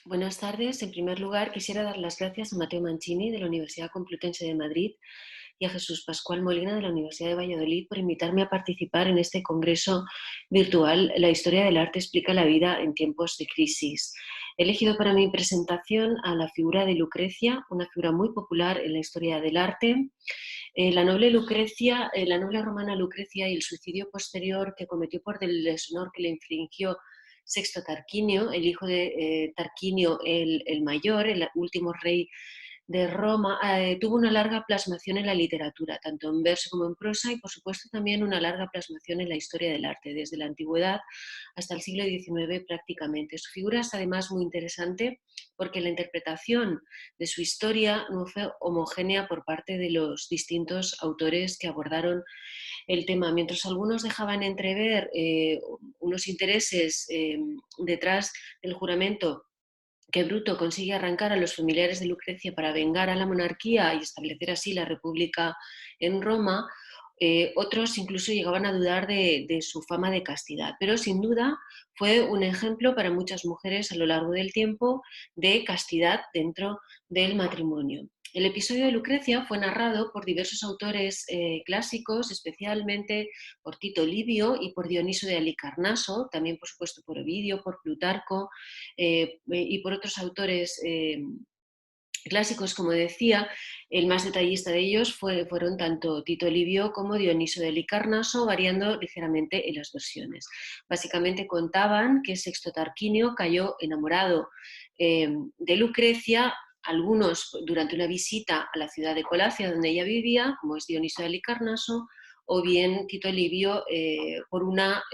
Buenas tardes. En primer lugar, quisiera dar las gracias a Mateo Mancini de la Universidad Complutense de Madrid y a Jesús Pascual Molina de la Universidad de Valladolid por invitarme a participar en este congreso virtual La historia del arte explica la vida en tiempos de crisis. He elegido para mi presentación a la figura de Lucrecia, una figura muy popular en la historia del arte. La noble Lucrecia, la noble romana Lucrecia y el suicidio posterior que cometió por el deshonor que le infligió Sexto Tarquinio, el hijo de Tarquinio el Mayor, el último rey de Roma, tuvo una larga plasmación en la literatura, tanto en verso como en prosa, y por supuesto también una larga plasmación en la historia del arte, desde la antigüedad hasta el siglo XIX prácticamente. Su figura es además muy interesante porque la interpretación de su historia no fue homogénea por parte de los distintos autores que abordaron el tema. Mientras algunos dejaban entrever unos intereses detrás del juramento que Bruto consigue arrancar a los familiares de Lucrecia para vengar a la monarquía y establecer así la república en Roma, otros incluso llegaban a dudar de su fama de castidad, pero sin duda fue un ejemplo para muchas mujeres a lo largo del tiempo de castidad dentro del matrimonio. El episodio de Lucrecia fue narrado por diversos autores clásicos, especialmente por Tito Livio y por Dioniso de Halicarnaso, también por supuesto por Ovidio, por Plutarco y por otros autores clásicos, como decía. El más detallista de ellos fueron tanto Tito Livio como Dioniso de Halicarnaso, variando ligeramente en las versiones. Básicamente contaban que Sexto Tarquinio cayó enamorado de Lucrecia, algunos durante una visita a la ciudad de Colacia, donde ella vivía, como es Dioniso de Halicarnaso, o bien Tito Livio por una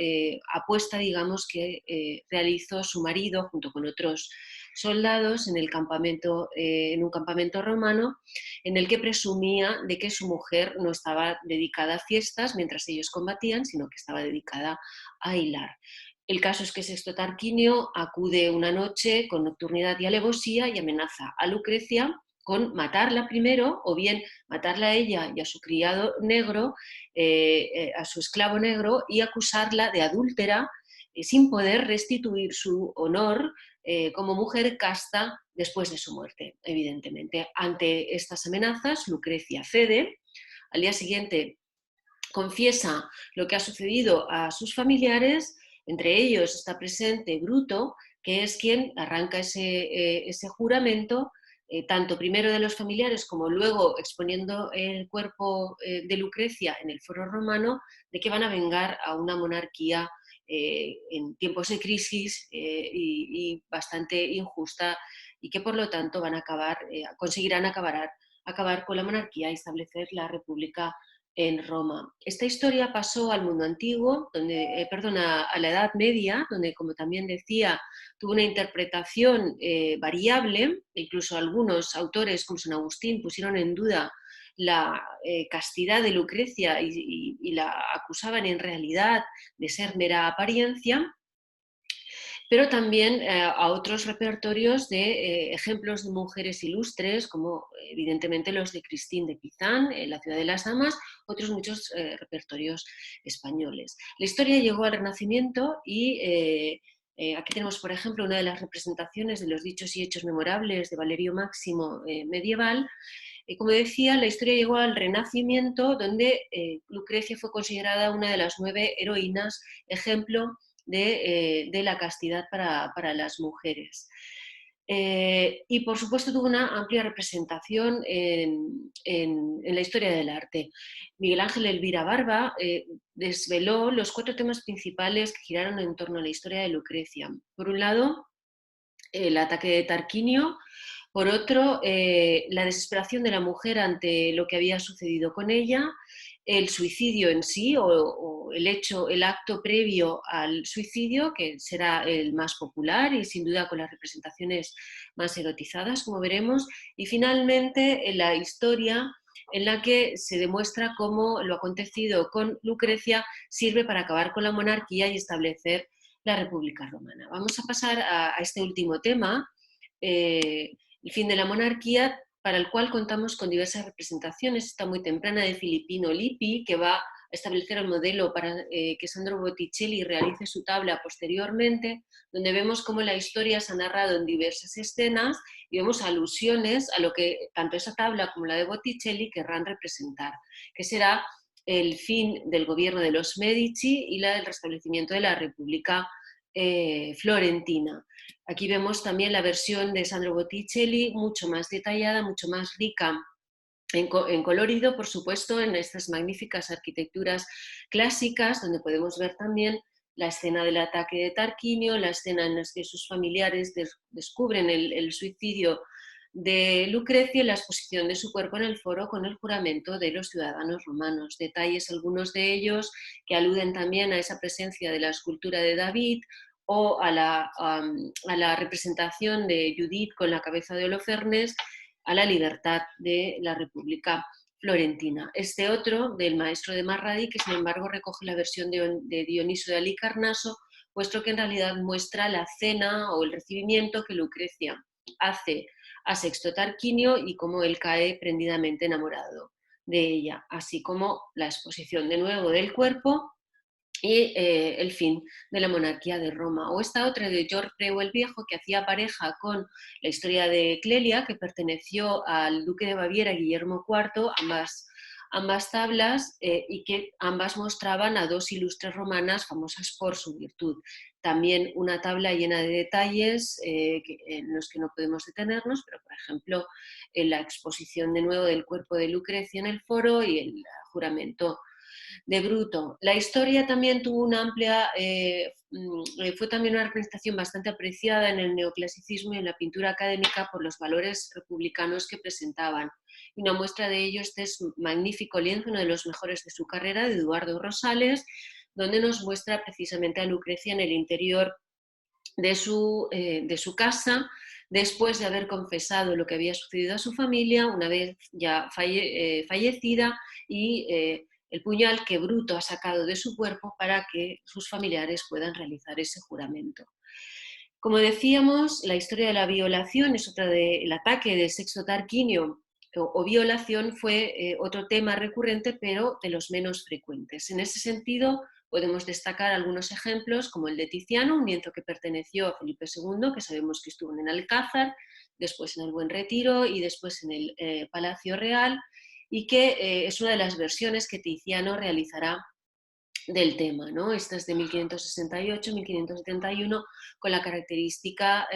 apuesta, digamos, que realizó su marido junto con otros soldados en, en un campamento romano, en el que presumía de que su mujer no estaba dedicada a fiestas mientras ellos combatían, sino que estaba dedicada a hilar. El caso es que Sexto Tarquinio acude una noche con nocturnidad y alevosía y amenaza a Lucrecia con matarla primero, o bien matarla a ella y a su criado negro, a su esclavo negro, y acusarla de adúltera, sin poder restituir su honor como mujer casta después de su muerte, evidentemente. Ante estas amenazas, Lucrecia cede. Al día siguiente confiesa lo que ha sucedido a sus familiares. Entre ellos está presente Bruto, que es quien arranca ese juramento, tanto primero de los familiares como luego exponiendo el cuerpo de Lucrecia en el foro romano, de que van a vengar a una monarquía en tiempos de crisis y bastante injusta, y que por lo tanto van a conseguirán acabar con la monarquía y establecer la república en Roma. Esta historia pasó al mundo antiguo, a la Edad Media, donde, como también decía, tuvo una interpretación variable. Incluso algunos autores, como San Agustín, pusieron en duda la castidad de Lucrecia y la acusaban en realidad de ser mera apariencia, pero también a otros repertorios de ejemplos de mujeres ilustres, como evidentemente los de Christine de Pizan, La ciudad de las damas, otros muchos repertorios españoles. La historia llegó al Renacimiento y aquí tenemos, por ejemplo, una de las representaciones de los dichos y hechos memorables de Valerio Máximo medieval. Como decía, la historia llegó al Renacimiento, donde Lucrecia fue considerada una de las 9 heroínas, ejemplo de la castidad para las mujeres. Y por supuesto tuvo una amplia representación en la historia del arte. Miguel Ángel Elvira Barba desveló los 4 temas principales que giraron en torno a la historia de Lucrecia. Por un lado, el ataque de Tarquinio. Por otro, la desesperación de la mujer ante lo que había sucedido con ella, el suicidio en sí o el acto previo al suicidio, que será el más popular y sin duda con las representaciones más erotizadas, como veremos, y finalmente la historia en la que se demuestra cómo lo acontecido con Lucrecia sirve para acabar con la monarquía y establecer la República Romana. Vamos a pasar a este último tema, el fin de la monarquía, para el cual contamos con diversas representaciones. Esta muy temprana de Filippino Lippi, que va a establecer el modelo para que Sandro Botticelli realice su tabla posteriormente, donde vemos cómo la historia se ha narrado en diversas escenas y vemos alusiones a lo que tanto esa tabla como la de Botticelli querrán representar, que será el fin del gobierno de los Medici y el restablecimiento de la República florentina. Aquí vemos también la versión de Sandro Botticelli, mucho más detallada, mucho más rica en colorido, por supuesto, en estas magníficas arquitecturas clásicas, donde podemos ver también la escena del ataque de Tarquinio, la escena en la que sus familiares descubren el suicidio de Lucrecia y la exposición de su cuerpo en el foro con el juramento de los ciudadanos romanos. Detalles, algunos de ellos, que aluden también a esa presencia de la escultura de David o a la representación de Judith con la cabeza de Holofernes, a la libertad de la República Florentina. Este otro, del maestro de Marradi, que sin embargo recoge la versión de Dioniso de Halicarnaso, puesto que en realidad muestra la cena o el recibimiento que Lucrecia hace a Sexto Tarquinio y cómo él cae prendidamente enamorado de ella, así como la exposición de nuevo del cuerpo y el fin de la monarquía de Roma. O esta otra de George Preu el Viejo, que hacía pareja con la historia de Clelia, que perteneció al duque de Baviera, Guillermo IV, ambas tablas, y que ambas mostraban a dos ilustres romanas famosas por su virtud. También una tabla llena de detalles en los que no podemos detenernos, pero por ejemplo en la exposición de nuevo del cuerpo de Lucrecia en el foro y el juramento de Bruto. La historia también tuvo una amplia, fue también una representación bastante apreciada en el neoclasicismo y en la pintura académica por los valores republicanos que presentaban. Y una muestra de ello este es magnífico lienzo, uno de los mejores de su carrera, de Eduardo Rosales, donde nos muestra precisamente a Lucrecia en el interior de su casa, después de haber confesado lo que había sucedido a su familia, una vez ya fallecida, y el puñal que Bruto ha sacado de su cuerpo para que sus familiares puedan realizar ese juramento. Como decíamos, la historia de la violación es otra del ataque de Sexto Tarquinio o violación fue otro tema recurrente, pero de los menos frecuentes. En ese sentido, podemos destacar algunos ejemplos, como el de Tiziano, un nieto que perteneció a Felipe II, que sabemos que estuvo en el Alcázar, después en el Buen Retiro y después en el Palacio Real, y que es una de las versiones que Tiziano realizará del tema, ¿no? Esta es de 1568-1571, con la característica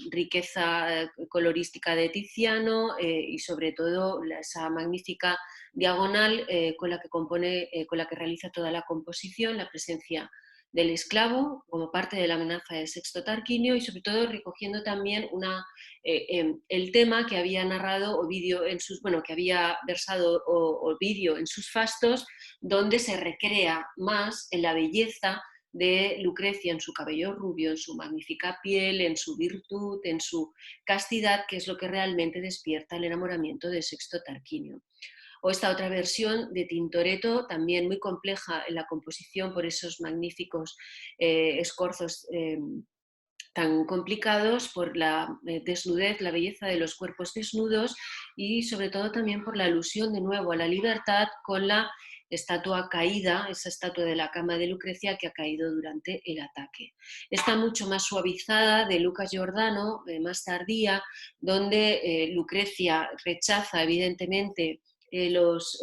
riqueza colorística de Tiziano y sobre todo esa magnífica diagonal con la que compone, con la que realiza toda la composición, la presencia del esclavo como parte de la amenaza de Sexto Tarquinio y sobre todo recogiendo también el tema que había narrado Ovidio en sus, bueno, que había versado Ovidio en sus fastos, donde se recrea más en la belleza de Lucrecia, en su cabello rubio, en su magnífica piel, en su virtud, en su castidad, que es lo que realmente despierta el enamoramiento de Sexto Tarquinio. O esta otra versión de Tintoretto, también muy compleja en la composición por esos magníficos escorzos tan complicados, por la desnudez, la belleza de los cuerpos desnudos y sobre todo también por la alusión de nuevo a la libertad con la estatua caída, esa estatua de la cama de Lucrecia que ha caído durante el ataque. Está mucho más suavizada de Lucas Giordano, más tardía, donde Lucrecia rechaza evidentemente los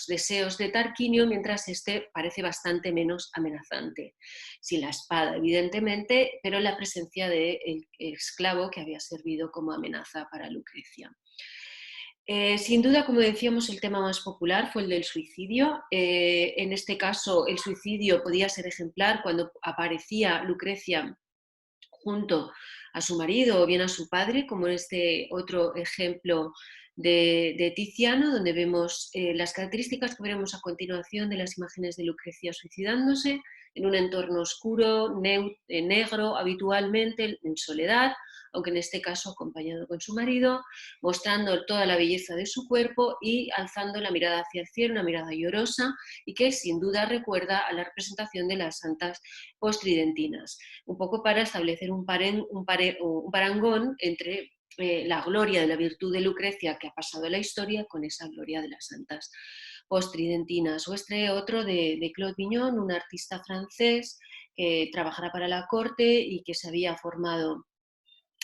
deseos de Tarquinio, mientras este parece bastante menos amenazante. Sin la espada, evidentemente, pero la presencia del esclavo que había servido como amenaza para Lucrecia. Sin duda, como decíamos, el tema más popular fue el del suicidio. En este caso, el suicidio podía ser ejemplar cuando aparecía Lucrecia junto a su marido o bien a su padre, como en este otro ejemplo de Tiziano, donde vemos las características que veremos a continuación de las imágenes de Lucrecia suicidándose en un entorno oscuro, negro, habitualmente en soledad, aunque en este caso acompañado con su marido, mostrando toda la belleza de su cuerpo y alzando la mirada hacia el cielo, una mirada llorosa, y que sin duda recuerda a la representación de las santas postridentinas, un poco para establecer un parangón entre la gloria de la virtud de Lucrecia que ha pasado a la historia con esa gloria de las santas postridentinas. O este otro de Claude Vignon, un artista francés que trabajará para la corte y que se había formado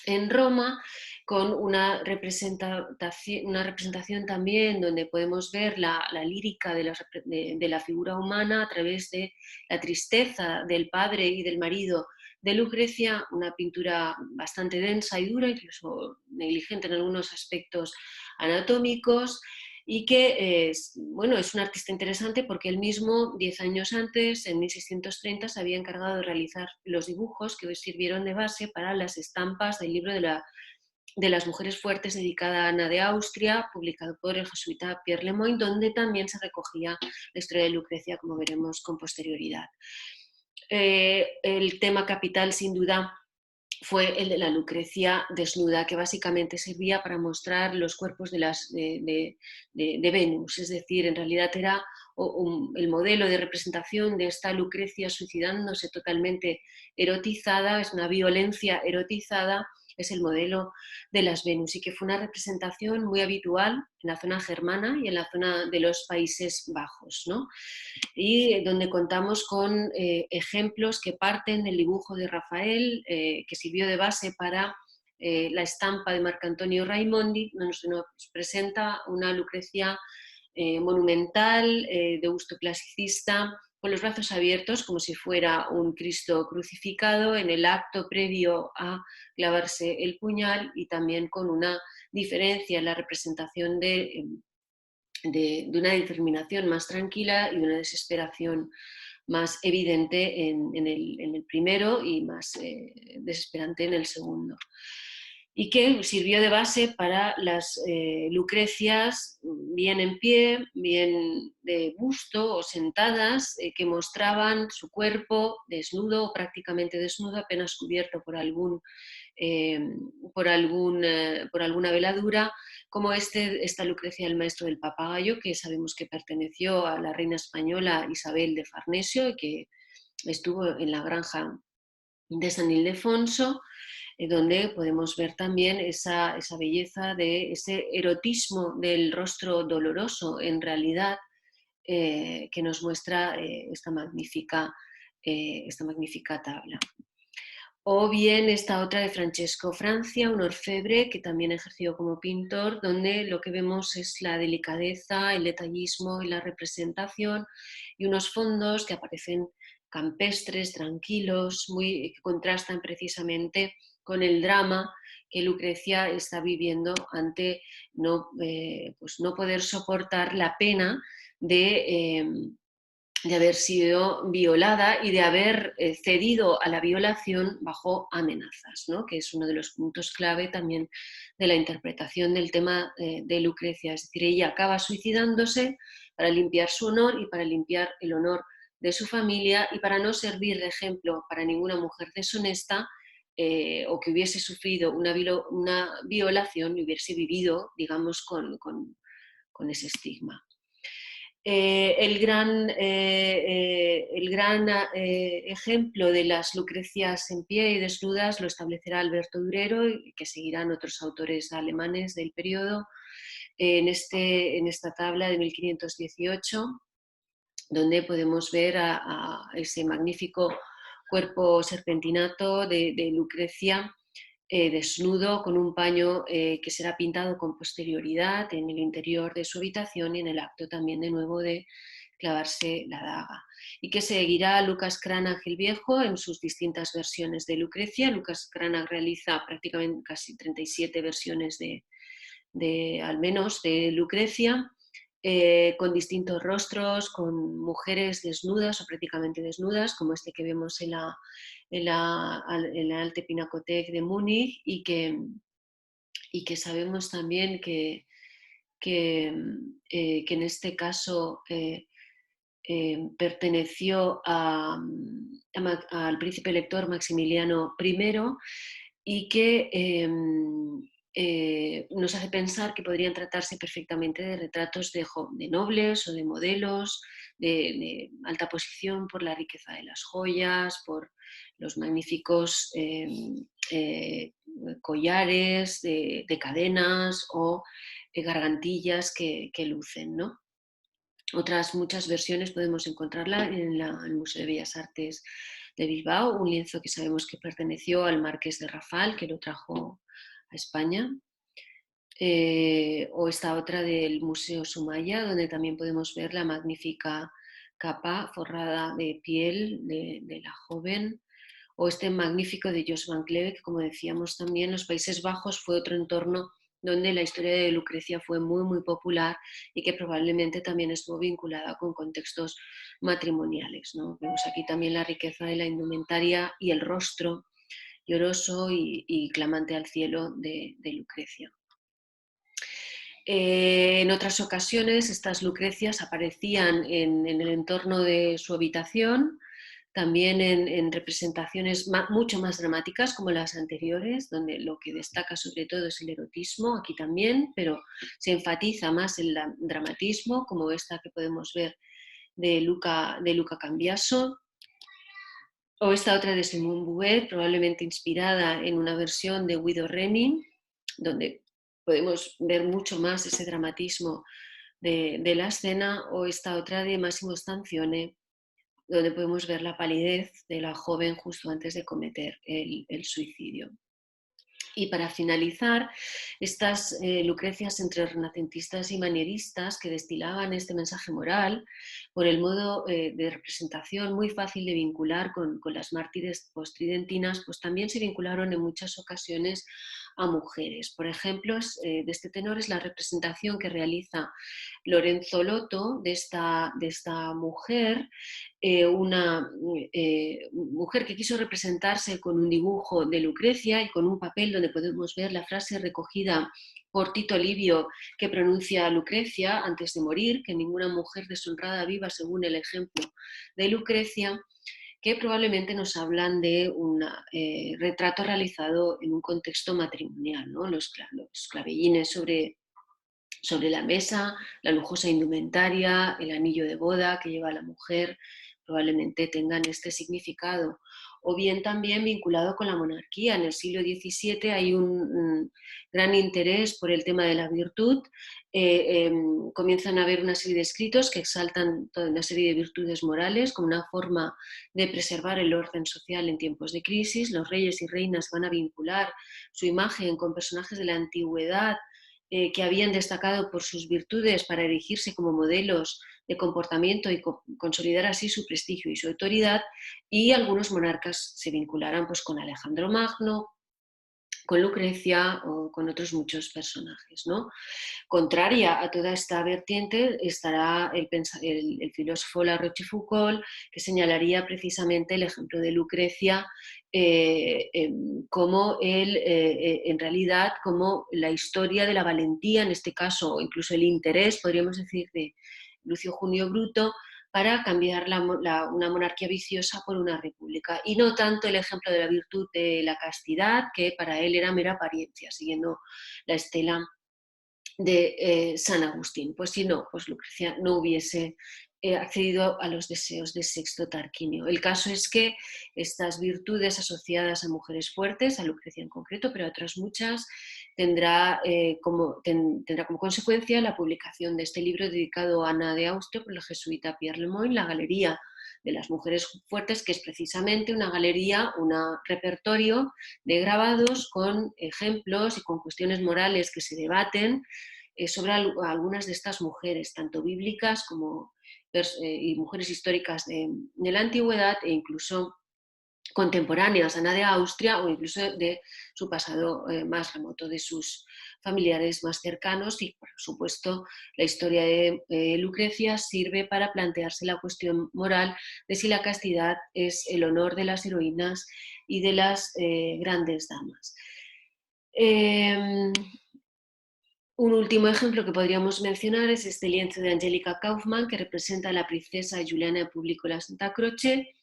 en Roma, con una representación también donde podemos ver la lírica de la figura humana a través de la tristeza del padre y del marido de Lucrecia, una pintura bastante densa y dura, incluso negligente en algunos aspectos anatómicos, y que bueno, es un artista interesante porque él mismo, 10 años antes, en 1630, se había encargado de realizar los dibujos que sirvieron de base para las estampas del libro de las mujeres fuertes dedicada a Ana de Austria, publicado por el jesuita Pierre Lemoyne, donde también se recogía la historia de Lucrecia, como veremos con posterioridad. El tema capital, sin duda, fue el de la Lucrecia desnuda, que básicamente servía para mostrar los cuerpos de Venus, es decir, en realidad era el modelo de representación de esta Lucrecia suicidándose totalmente erotizada, es una violencia erotizada, es el modelo de las Venus, y que fue una representación muy habitual en la zona germana y en la zona de los Países Bajos, ¿no? Y donde contamos con ejemplos que parten del dibujo de Rafael, que sirvió de base para la estampa de Marcantonio Raimondi, donde nos presenta una Lucrecia monumental, de gusto clasicista, con los brazos abiertos como si fuera un Cristo crucificado en el acto previo a clavarse el puñal, y también con una diferencia en la representación de una determinación más tranquila y una desesperación más evidente en el primero y más desesperante en el segundo. Y que sirvió de base para las Lucrecias, bien en pie, bien de busto o sentadas, que mostraban su cuerpo desnudo o prácticamente desnudo, apenas cubierto eh, por alguna veladura, como esta Lucrecia del maestro del papagayo, que sabemos que perteneció a la reina española Isabel de Farnesio y que estuvo en la granja de San Ildefonso, donde podemos ver también esa belleza de ese erotismo del rostro doloroso, en realidad, que nos muestra esta magnífica tabla. O bien esta otra de Francesco Francia, un orfebre que también ejerció como pintor, donde lo que vemos es la delicadeza, el detallismo y la representación, y unos fondos que aparecen campestres, tranquilos, que contrastan precisamente con el drama que Lucrecia está viviendo ante pues no poder soportar la pena de haber sido violada y de haber cedido a la violación bajo amenazas, ¿no? Que es uno de los puntos clave también de la interpretación del tema de Lucrecia. Es decir, ella acaba suicidándose para limpiar su honor y para limpiar el honor de su familia, y para no servir de ejemplo para ninguna mujer deshonesta o que hubiese sufrido una violación y hubiese vivido, digamos, con ese estigma. El gran ejemplo de las Lucrecias en pie y desnudas lo establecerá Alberto Durero, y que seguirán otros autores alemanes del periodo en esta tabla de 1518, donde podemos ver a ese magnífico cuerpo serpentinato de Lucrecia, desnudo, con un paño que será pintado con posterioridad en el interior de su habitación y en el acto también de nuevo de clavarse la daga. Y que seguirá a Lucas Cranach el Viejo en sus distintas versiones de Lucrecia. Lucas Cranach realiza prácticamente casi 37 versiones al menos de Lucrecia, con distintos rostros, con mujeres desnudas o prácticamente desnudas, como este que vemos en la Alte Pinakothek de Múnich, y que sabemos también que en este caso perteneció al príncipe elector Maximiliano I, y que nos hace pensar que podrían tratarse perfectamente de retratos de nobles o de modelos de alta posición, por la riqueza de las joyas, por los magníficos collares de cadenas o gargantillas que lucen, ¿no? Otras muchas versiones podemos encontrarla en el Museo de Bellas Artes de Bilbao, un lienzo que sabemos que perteneció al Marqués de Rafal, que lo trajo a España. O esta otra del Museo Sumaya, donde también podemos ver la magnífica capa forrada de piel de la joven, o este magnífico de Jos van Cleve, que como decíamos también, los Países Bajos fue otro entorno donde la historia de Lucrecia fue muy, muy popular y que probablemente también estuvo vinculada con contextos matrimoniales, ¿no? Vemos aquí también la riqueza de la indumentaria y el rostro lloroso y clamante al cielo de Lucrecia. En otras ocasiones estas Lucrecias aparecían en el entorno de su habitación, también en representaciones mucho más dramáticas como las anteriores, donde lo que destaca sobre todo es el erotismo, aquí también, pero se enfatiza más el dramatismo, como esta que podemos ver de Luca Cambiaso, o esta otra de Simone Bouet, probablemente inspirada en una versión de Guido Reni, donde podemos ver mucho más ese dramatismo de la escena, o esta otra de Massimo Stanzione, donde podemos ver la palidez de la joven justo antes de cometer el suicidio. Y para finalizar, estas Lucrecias entre renacentistas y manieristas que destilaban este mensaje moral por el modo de representación muy fácil de vincular con las mártires postridentinas, pues también se vincularon en muchas ocasiones a mujeres. Por ejemplo, de este tenor es la representación que realiza Lorenzo Lotto de esta mujer, una mujer que quiso representarse con un dibujo de Lucrecia y con un papel donde podemos ver la frase recogida por Tito Livio que pronuncia Lucrecia antes de morir, que ninguna mujer deshonrada viva según el ejemplo de Lucrecia, que probablemente nos hablan de un retrato realizado en un contexto matrimonial, ¿no? Los clavellines sobre la mesa, la lujosa indumentaria, el anillo de boda que lleva la mujer, probablemente tengan este significado. O bien también vinculado con la monarquía. En el siglo XVII hay un gran interés por el tema de la virtud. Comienzan a haber una serie de escritos que exaltan toda una serie de virtudes morales como una forma de preservar el orden social en tiempos de crisis. Los reyes y reinas van a vincular su imagen con personajes de la antigüedad que habían destacado por sus virtudes para erigirse como modelos de comportamiento y consolidar así su prestigio y su autoridad, y algunos monarcas se vincularán pues, con Alejandro Magno, con Lucrecia o con otros muchos personajes, ¿no? Contraria a toda esta vertiente estará el filósofo La Rochefoucauld, que señalaría precisamente el ejemplo de Lucrecia como en realidad, como la historia de la valentía, en este caso, o incluso el interés, podríamos decir, de Lucio Junio Bruto, para cambiar una monarquía viciosa por una república, y no tanto el ejemplo de la virtud de la castidad, que para él era mera apariencia, siguiendo la estela de San Agustín. Pues si no, pues Lucrecia no hubiese accedido a los deseos de Sexto Tarquinio. El caso es que estas virtudes asociadas a mujeres fuertes, a Lucrecia en concreto, pero a otras muchas, tendrá como consecuencia la publicación de este libro dedicado a Ana de Austria por el jesuita Pierre Lemoyne, La Galería de las Mujeres Fuertes, que es precisamente una galería, un repertorio de grabados con ejemplos y con cuestiones morales que se debaten sobre algunas de estas mujeres, tanto bíblicas como y mujeres históricas de la antigüedad e incluso contemporáneas, Ana de Austria, o incluso de su pasado más remoto, de sus familiares más cercanos. Y por supuesto la historia de Lucrecia sirve para plantearse la cuestión moral de si la castidad es el honor de las heroínas y de las grandes damas. Un último ejemplo que podríamos mencionar es este lienzo de Angelica Kaufmann, que representa a la princesa Juliana Publicola Santa Croce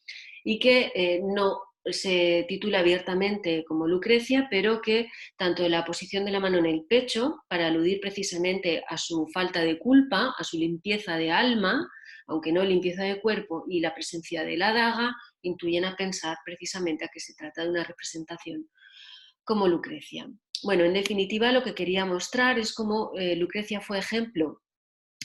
y que no se titula abiertamente como Lucrecia, pero que tanto la posición de la mano en el pecho, para aludir precisamente a su falta de culpa, a su limpieza de alma, aunque no limpieza de cuerpo, y la presencia de la daga, intuyen a pensar precisamente a que se trata de una representación como Lucrecia. Bueno, en definitiva, lo que quería mostrar es cómo Lucrecia fue ejemplo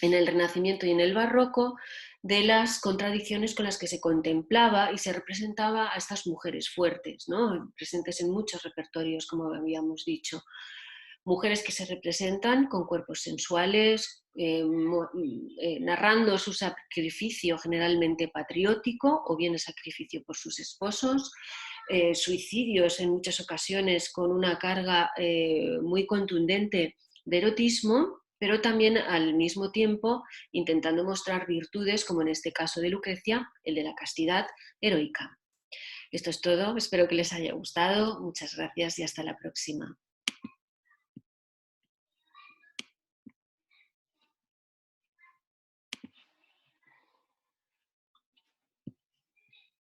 en el Renacimiento y en el Barroco de las contradicciones con las que se contemplaba y se representaba a estas mujeres fuertes, ¿no? Presentes en muchos repertorios, como habíamos dicho. Mujeres que se representan con cuerpos sensuales, narrando su sacrificio generalmente patriótico o bien el sacrificio por sus esposos, suicidios en muchas ocasiones con una carga muy contundente de erotismo, pero también al mismo tiempo intentando mostrar virtudes, como en este caso de Lucrecia, el de la castidad heroica. Esto es todo, espero que les haya gustado, muchas gracias y hasta la próxima.